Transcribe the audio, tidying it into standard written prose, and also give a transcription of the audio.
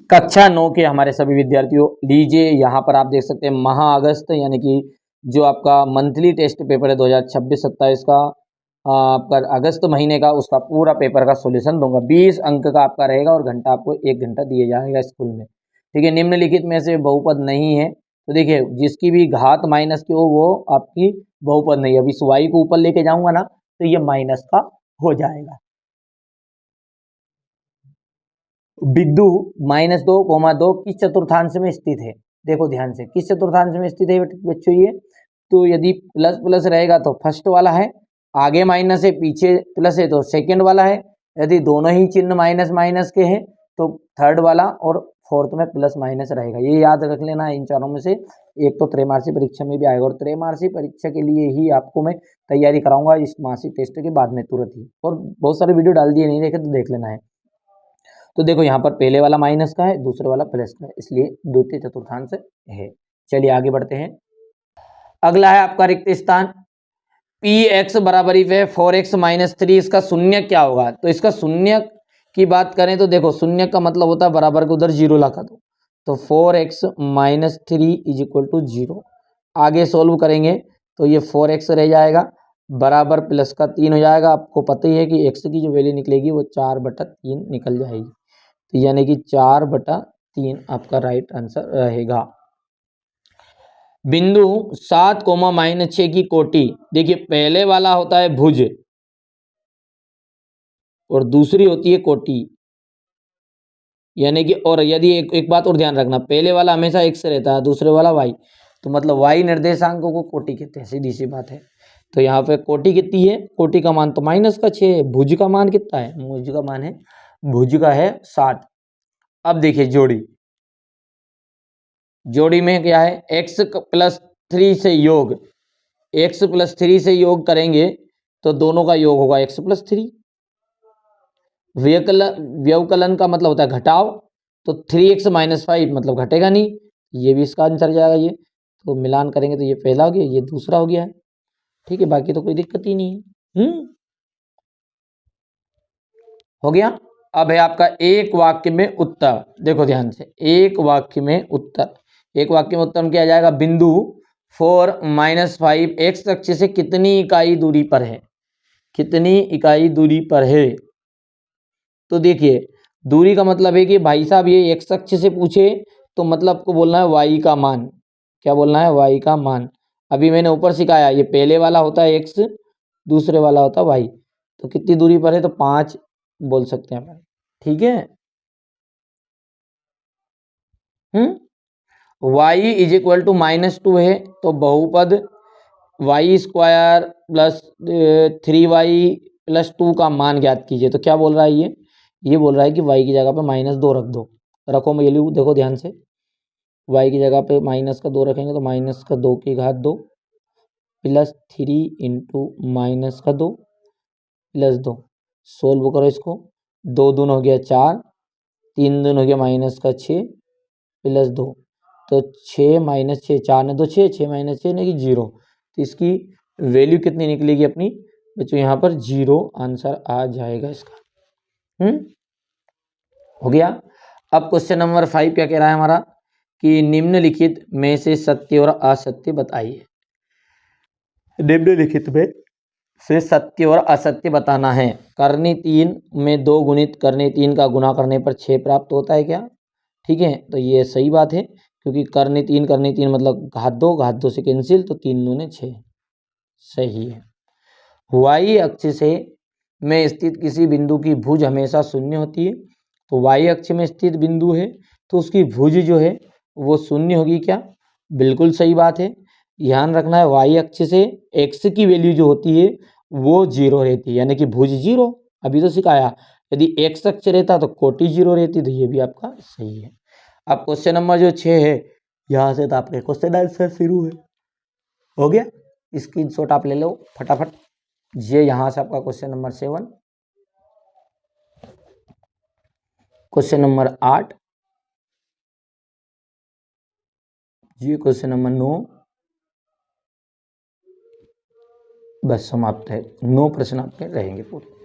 कक्षा 9 के हमारे सभी विद्यार्थियों, लीजिए यहाँ पर आप देख सकते हैं महा अगस्त यानी कि जो आपका मंथली टेस्ट पेपर है 2026-27 का, आपका अगस्त महीने का, उसका पूरा पेपर का सॉल्यूशन दूंगा। 20 अंक का आपका रहेगा और घंटा आपको 1 घंटा दिया जाएगा स्कूल में। ठीक है, निम्नलिखित में से बहुपद नहीं है, तो देखिए जिसकी भी घात माइनस की हो वो आपकी बहुपद नहीं है। अभी इस y को ऊपर लेके जाऊंगा ना तो ये माइनस का हो जाएगा। बिंदु -2, 2 किस चतुर्थांश में स्थित है? देखो ध्यान से, किस चतुर्थांश में स्थित है बच्चों ये? तो यदि प्लस प्लस रहेगा तो फर्स्ट वाला है, आगे माइनस है पीछे प्लस है तो सेकंड वाला है, यदि दोनों ही चिन्ह माइनस माइनस के हैं तो थर्ड वाला, और फोर्थ में प्लस माइनस रहेगा। ये याद रख लेना है। इन चारों में से एक तो त्रैमासिक परीक्षा में भी आएगा, और त्रैमासिक परीक्षा के लिए ही आपको मैं तैयारी कराऊंगा इस मासिक टेस्ट के बाद में तुरंत ही। और बहुत सारे वीडियो डाल दिए, नहीं देखे तो देख लेना है। तो देखो यहाँ पर पहले वाला माइनस का है, दूसरे वाला प्लस का है, इसलिए द्वितीय चतुर्थांश है। चलिए आगे बढ़ते हैं। अगला है आपका रिक्त स्थान। पी एक्स बराबरी पे 4x - 3, इसका शून्य क्या होगा? तो इसका शून्य की बात करें तो देखो शून्य का मतलब होता है बराबर को उधर जीरो लगा दो, तो 4x - 3 = 0। आगे सोल्व करेंगे तो ये 4x रह जाएगा, बराबर प्लस का 3 हो जाएगा। आपको पता ही है कि x की जो वैल्यू निकलेगी वो 4/3 निकल जाएगी, तो यानी कि 4/3 आपका राइट आंसर रहेगा। बिंदु 7, -6 की कोटि, देखिए पहले वाला होता है भुज और दूसरी होती है कोटि, यानी कि, और यदि एक बात और ध्यान रखना, पहले वाला हमेशा x रहता है, दूसरे वाला y, तो मतलब y निर्देशांकों को कोटि कहते हैं, सीधी सी बात है। तो यहाँ पे कोटि कितनी है? कोटि का मान तो -6 है, भुज का मान कितना है? भुज का मान है, भुज का है 7। अब देखिए जोड़ी, जोड़ी में क्या है? x+3 से योग, x+3 से योग करेंगे तो दोनों का योग होगा x+3। व्यवकलन का मतलब होता है घटाव, तो 3x - 5 मतलब घटेगा नहीं, ये भी इसका आंसर जाएगा ये। तो मिलान करेंगे तो ये पहला हो गया, ये दूसरा हो गया है। ठीक है, बाकी तो कोई दिक्कत ही नहीं है। हो गया। अब है आपका एक वाक्य में उत्तर। देखो ध्यान से, एक वाक्य में उत्तर, एक वाक्य में उत्तर में क्या आ जाएगा? बिंदु 4 - 5 x अक्ष से कितनी इकाई दूरी पर है? कितनी इकाई दूरी पर है? तो देखिए दूरी का मतलब है कि भाई साहब ये x अक्ष से पूछे तो मतलब आपको बोलना है y का मान। क्या बोलना है? y का मान। अभी मैंने ऊपर सिखाया, ये पहले वाला होता है x, दूसरे वाला होता है y, तो कितनी दूरी पर है? तो 5 बोल सकते हैं अपन। ठीक है। y = -2 है, तो बहुपद y² + 3y + 2 का मान ज्ञात कीजिए। तो क्या बोल रहा है ये बोल रहा है कि y की जगह पे -2 रख दो। रखो वैल्यू, देखो ध्यान से, y की जगह पे -2 रखेंगे तो -2 की घात 2 + 3 × -2 + 2। सोल्व करो इसको, 2 दून हो गया 4, 3 दून हो गया -6 + 2, तो 6 - 6, 4 ने 2 6, 6 - 6 यानी कि 0। तो इसकी वैल्यू कितनी निकलेगी अपनी बच्चों? यहाँ पर 0 आंसर आ जाएगा इसका। हो गया। अब क्वेश्चन नंबर 5 क्या कह रहा है हमारा कि निम्नलिखित में से सत्य और असत्य बताइए। निम्नलिखित में से सत्य और असत्य बताना है। करनी 3 में 2 गुणित करनी 3 का गुणा करने पर 6 प्राप्त होता है क्या? ठीक है, तो ये सही बात है, क्योंकि करनी 3 मतलब घात 2 से कैंसिल, तो 3 दूने 6, सही है। y अक्ष से में स्थित किसी बिंदु की भुज हमेशा शून्य होती है, तो y अक्ष में स्थित बिंदु है तो उसकी भुज जो है वो शून्य होगी क्या? बिल्कुल सही बात है। ध्यान रखना है, y अक्ष से x की वैल्यू जो होती है वो 0 रहती है, यानी कि भुज 0। अभी तो सिखाया, यदि x अक्ष रहता तो कोटि 0 रहती, तो ये भी आपका सही है। अब क्वेश्चन नंबर जो 6 है, यहाँ से तो आपके क्वेश्चन आंसर शुरू है। हो गया, स्क्रीनशॉट आप ले लो फटाफट। ये यहाँ से आपका क्वेश्चन नंबर 7, क्वेश्चन नंबर 8, ये क्वेश्चन नंबर 9, बस समाप्त है। 9 प्रश्न आपके रहेंगे पूरे।